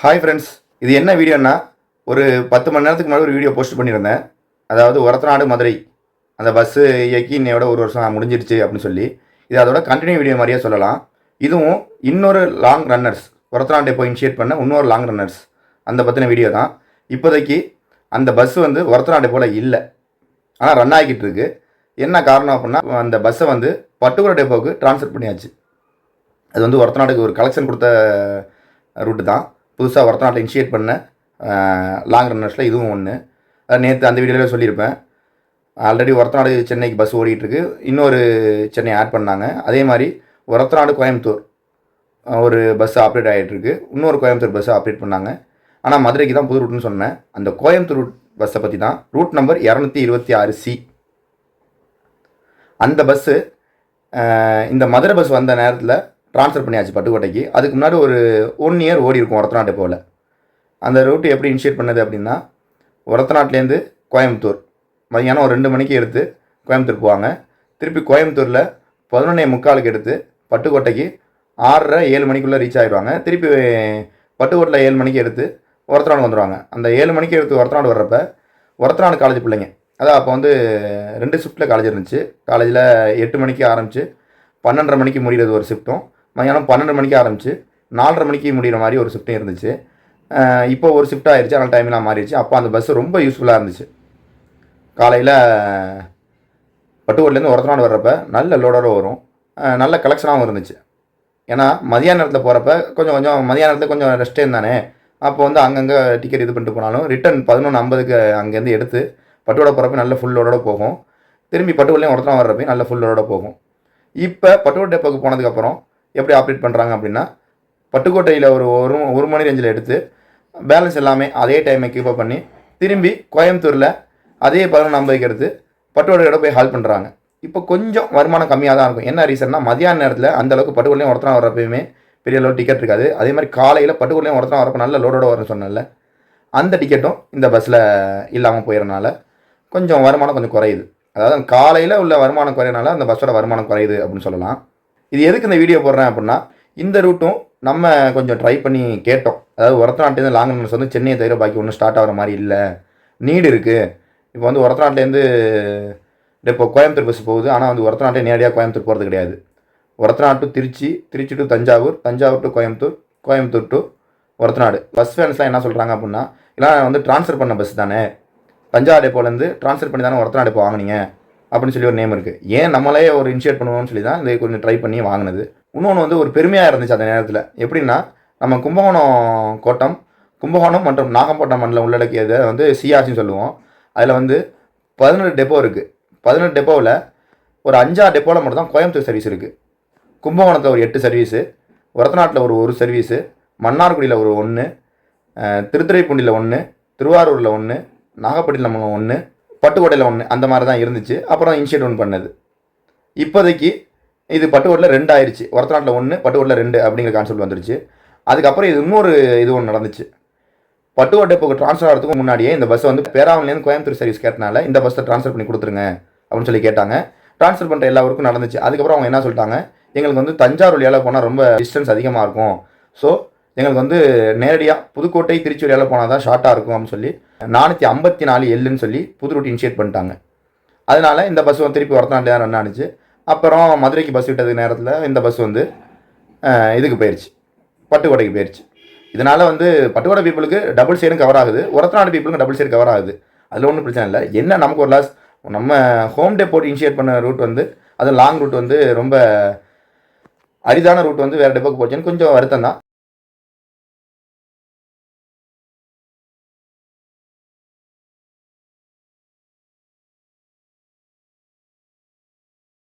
Hi friends, இது என்ன வீடியோன்னா ஒரு 10 மணி நேரத்துக்கு முன்னாடி ஒரு வீடியோ போஸ்ட் பண்ணியிருந்தேன். அதாவது ஒரத்தநாடு மதுரை அந்த பஸ்ஸு இயக்கி இன்னையோட 1 வருஷம் முடிஞ்சிருச்சு அப்படின்னு சொல்லி. இது அதோட கண்டினியூ வீடியோ மாதிரியே சொல்லலாம். இதுவும் இன்னொரு long runners Orathanadu depot initiate பண்ண இன்னொரு லாங் ரன்னர்ஸ் அந்த பற்றின வீடியோ தான். இப்போதைக்கு அந்த பஸ் வந்து ஒரத்தநாடு டெப்போவில் இல்லை, ஆனால் ரன் ஆகிக்கிட்டு இருக்கு. என்ன காரணம் அப்படின்னா, அந்த பஸ்ஸை வந்து பட்டுக்கோட்டை டெப்போவுக்கு ட்ரான்ஸ்ஃபர் பண்ணியாச்சு. அது வந்து ஒரத்தநாடுக்கு ஒரு கலெக்ஷன் கொடுத்த ரூட்டு தான். புதுசாக ஒரத்தநாட்டில் இனிஷியேட் பண்ண லாங் ரன்னர்ஸில் இதுவும் ஒன்று. நேற்று அந்த வீடியோவில் சொல்லியிருப்பேன். ஆல்ரெடி ஒரத்தநாடு சென்னைக்கு பஸ் ஓடிட்டுருக்கு, இன்னொரு சென்னை ஆட் பண்ணாங்க. அதே மாதிரி ஒரத்தநாடு கோயம்புத்தூர் ஒரு பஸ் ஆப்ரேட் ஆகிட்டுருக்கு, இன்னொரு கோயம்புத்தூர் பஸ்ஸை ஆப்ரேட் பண்ணாங்க. ஆனால் மதுரைக்கு தான் புது ரூட்னு சொன்னேன். அந்த கோயம்புத்தூர் ரூட் பஸ்ஸை பற்றி தான், ரூட் நம்பர் 226C. அந்த பஸ்ஸு இந்த மதுரை பஸ் வந்த நேரத்தில் ட்ரான்ஸ்ஃபர் பண்ணியாச்சு பட்டுக்கோட்டைக்கு. அதுக்கு முன்னாடி ஒரு 1 இயர் ஓடி இருக்கும் ஒரத்தநாடு டெப்போவில். அந்த ரூட்டு எப்படி இனிஷியேட் பண்ணது அப்படின்னா, ஒரத்தநாட்டிலேருந்து கோயம்புத்தூர் மதியானம் ஒரு 2 மணிக்கு எடுத்து கோயம்புத்தூர் போவாங்க. திருப்பி கோயம்புத்தூரில் 11:45 எடுத்து பட்டுக்கோட்டைக்கு 6:30-7 மணிக்குள்ளே ரீச் ஆகிடுவாங்க. திருப்பி பட்டுக்கோட்டையில் 7 மணிக்கு எடுத்து ஒரத்தநாடு வந்துடுவாங்க. அந்த 7 மணிக்கு எடுத்து ஒரத்தநாடு வர்றப்ப ஒரத்தநாடு காலேஜ் பிள்ளைங்க, அதான் அப்போ வந்து 2 ஷிஃப்ட்டில் காலேஜ் இருந்துச்சு. காலேஜில் 8 மணிக்கு ஆரம்பித்து 12:30 மணிக்கு முடிகிறது ஒரு ஷிஃப்ட்டும், மதியானம் 12 மணிக்கு ஆரம்பித்து 4:30 மணிக்கு முடிகிற மாதிரி ஒரு ஷிஃப்ட்டும் இருந்துச்சு. இப்போ ஒரு ஷிஃப்ட் ஆகிடுச்சு, அதனால் டைம்லாம் மாறிடுச்சு. அப்போ அந்த பஸ்ஸு ரொம்ப யூஸ்ஃபுல்லாக இருந்துச்சு. காலையில் பட்டுக்கோட்டையிலேருந்து ஒரத்தநாடு வர்றப்ப நல்ல லோடோடு வரும், நல்ல கலெக்ஷனாகவும் இருந்துச்சு. ஏன்னா மதியான நேரத்தில் போகிறப்ப கொஞ்சம் மதியான நேரத்தில் கொஞ்சம் ரெஸ்ட் இருந்தானே, அப்போ வந்து அங்கங்கே டிக்கெட் இது பண்ணிட்டு போனாலும் ரிட்டன் 11:50க்கு அங்கேருந்து எடுத்து பட்டுக்கோட்டை போகிறப்ப நல்ல ஃபுல் லோடோடு போகும். திரும்பி பட்டுக்கோட்டையிலையும் ஒரத்தநாடு வர்றப்ப நல்ல ஃபுல் லோடோடு போகும். இப்போ பட்டுக்கோட்டை டெப்போக்கு போனதுக்கப்புறம் எப்படி ஆப்ரேட் பண்ணுறாங்க அப்படின்னா, பட்டுக்கோட்டையில் ஒரு மணி ரேஞ்சில் எடுத்து பேலன்ஸ் எல்லாமே அதே டைமை கீப்பப் பண்ணி திரும்பி கோயம்புத்தூரில் அதே 11:50க்கு எடுத்து பட்டுக்கோட்டையோட போய் ஹால் பண்ணுறாங்க. இப்போ கொஞ்சம் வருமானம் கம்மியாக தான் இருக்கும். என்ன ரீசன்னா, மதியான நேரத்தில் அந்தளவுக்கு பட்டுக்கோட்டையும் ஒரத்தநாடு வரப்பயுமே பெரிய அளவு டிக்கெட் இருக்காது. அதே மாதிரி காலையில் பட்டுக்கோட்டையும் ஒரத்தநாடு வரப்போ நல்ல லோடோட வரும்னு சொன்னல, அந்த டிக்கெட்டும் இந்த பஸ்ஸில் இல்லாமல் போயிடறனால கொஞ்சம் வருமானம் கொஞ்சம் குறையுது. அதாவது காலையில் உள்ள வருமானம் குறையிறனால அந்த பஸ்ஸோட வருமானம் குறையுது அப்படின்னு சொல்லலாம். இது எதுக்கு இந்த வீடியோ போடுறேன் அப்படின்னா, இந்த ரூட்டும் நம்ம கொஞ்சம் ட்ரை பண்ணி கேட்டோம். அதாவது ஒரத்தநாட்டிலேருந்து லாங் ரன்னர்ஸ் வந்து சென்னையை தவிர பாக்கி ஒன்றும் ஸ்டார்ட் ஆகிற மாதிரி இல்லை, நீடு இருக்குது. இப்போ வந்து ஒரத்தநாட்டிலேருந்து இப்போ கோயம்புத்தூர் பஸ் போகுது, ஆனால் வந்து ஒரத்தநாட்டே நேரடியாக கோயம்புத்தூர் போகிறது கிடையாது. Orathanadu to Trichy, Trichy to Thanjavur, Thanjavur to Coimbatore, Coimbatore to Orathanadu. Bus ஃபேன்ஸ்லாம் என்ன சொல்கிறாங்க அப்படின்னா, இல்லை வந்து ட்ரான்ஸ்ஃபர் பண்ண பஸ் தானே, தஞ்சாவூர் டெப்போலேருந்து ட்ரான்ஸ்ஃபர் பண்ணி தானே ஒரத்தநாடு டெப்போ வாங்கினீங்க அப்படின்னு சொல்லி ஒரு நேம் இருக்குது. ஏன் நம்மளே ஒரு இனிஷியேட் பண்ணுவோம்னு சொல்லி தான் இதை கொஞ்சம் ட்ரை பண்ணி வாங்கினது. இன்னொன்று வந்து ஒரு பெருமையாக இருந்துச்சு அந்த நேரத்தில். எப்படின்னா, நம்ம கும்பகோணம் கோட்டம், கும்பகோணம் மற்றும் நாகப்பட்டினம் மண்டலம் உள்ளடக்கியதை வந்து சிஆர்சின்னு சொல்லுவோம். அதில் வந்து 18 டெப்போ இருக்குது. 18 டெப்போவில் ஒரு 5-6 டெப்போவில் மட்டும் தான் கோயம்புத்தூர் சர்வீஸ் இருக்குது. கும்பகோணத்தில் ஒரு 8 சர்வீஸு, ஒரத்தநாட்டில் ஒரு சர்வீஸு, மன்னார்குடியில் ஒரு 1, திருத்துறைப்பூண்டியில் 1, திருவாரூரில் 1, நாகப்பட்டினம் 1, பட்டுக்கோட்டையில் 1, அந்த மாதிரி தான் இருந்துச்சு. அப்புறம் இனிஷியேட் ஒன்று பண்ணது. இப்போதைக்கு இது பட்டுக்கோட்டையில் 2 ஆயிடுச்சு. ஒரத்தநாட்டில் 1, பட்டுக்கோட்டையில் 2 அப்படிங்கிற கான்செப்ட் வந்துருச்சு. அதுக்கப்புறம் இது இன்னொரு இது ஒன்று நடந்துச்சு. பட்டுக்கோட்டை டெப்போக்கு ட்ரான்ஸ்ஃபர் ஆகிறதுக்கு முன்னாடியே இந்த பஸ் வந்து பேராவூர்லேருந்து கோயம்புத்தூர் சர்வீஸ் கேட்டனால இந்த பஸ்ஸை ட்ரான்ஸ்ஃபர் பண்ணி கொடுத்துருங்க அப்படின்னு சொல்லி கேட்டாங்க. ட்ரான்ஸ்ஃபர் பண்ணுற எல்லா ஒர்க்கும் நடந்துச்சு. அதுக்கப்புறம் அவங்க என்ன சொல்லிட்டாங்க, எங்களுக்கு வந்து தஞ்சாவூர் வழியால் போனால் ரொம்ப டிஸ்டன்ஸ் அதிகமாக இருக்கும், ஸோ எங்களுக்கு வந்து நேரடியாக புதுக்கோட்டை திருச்சி வழியால் போனால் தான் ஷார்ட்டாக இருக்கும் அப்படின்னு சொல்லி 454Lன்னு சொல்லி புது ரூட் இனிஷியேட் பண்ணிட்டாங்க. அதனால இந்த பஸ் வந்து திருப்பி ஒரத்தநாட்டில் தான் ரன் ஆனிச்சு. அப்புறம் மதுரைக்கு பஸ் விட்டது நேரத்தில் இந்த பஸ் வந்து இதுக்கு போயிடுச்சு, பட்டுக்கோட்டைக்கு போயிடுச்சு. இதனால் வந்து பட்டுக்கோட்டை பீப்புளுக்கு டபுள் சைடும் கவர் ஆகுது, ஒரத்தநாடு பீப்புளுக்கு டபுள் சைடு கவர் ஆகுது. அதில் ஒன்றும் பிரச்சனை இல்லை. என்ன நமக்கு ஒரு லாஸ், நம்ம ஹோம் டெப்போ இனிஷியேட் பண்ண ரூட் வந்து அது லாங் ரூட் வந்து ரொம்ப அரிதான ரூட் வந்து வேறு டெப்போக்கு போச்சுன்னு கொஞ்சம் வருத்தம் தான்.